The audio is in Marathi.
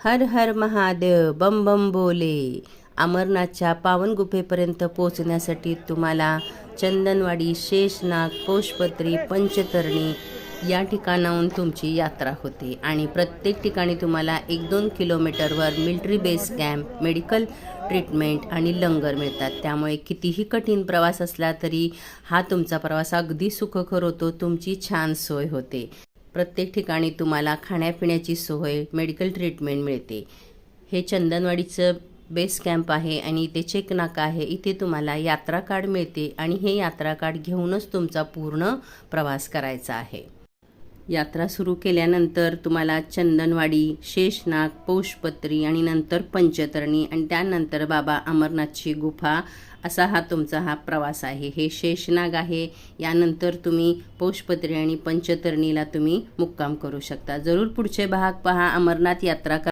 हर हर महादेव बम बम बोले. अमरनाथच्या पावन गुफेपर्यंत पोहोचण्यासाठी तुम्हाला चंदनवाडी, शेषनाग, पौषपत्री, पंचतरणी या ठिकाणाहून तुमची यात्रा होते आणि प्रत्येक ठिकाणी तुम्हाला 1-2 किलोमीटरवर military base camp, medical treatment आणि लंगर मिळतात. त्यामुळे कितीही कठीण प्रवास असला तरी हा तुमचा प्रवास अगदी सुखकर होतो. तुमची छान सोय होते. प्रत्येक ठिकाणी तुम्हाला खाण्यापिण्याची सोय, मेडिकल ट्रीटमेंट मिळते. हे चंदनवाडीचं बेस कॅम्प आहे आणि इथे चेक नाका आहे. इथे तुम्हाला यात्रा कार्ड मिळते आणि हे यात्रा कार्ड घेऊनच तुमचा पूर्ण प्रवास करायचा आहे. यात्रा सुरू केल्यानंतर तुम्हाला चंदनवाडी, शेषनाग, पौषपत्री आणि नंतर पंचतरणी आणि त्यानंतर बाबा अमरनाथची गुफा असा हा तुमचा हा प्रवास आहे. हे शेषनाग आहे. यानंतर तुम्ही पौषपत्री आणि पंचतरणीला तुम्ही मुक्काम करू शकता. जरूर पुढचे भाग पहा. अमरनाथ यात्रा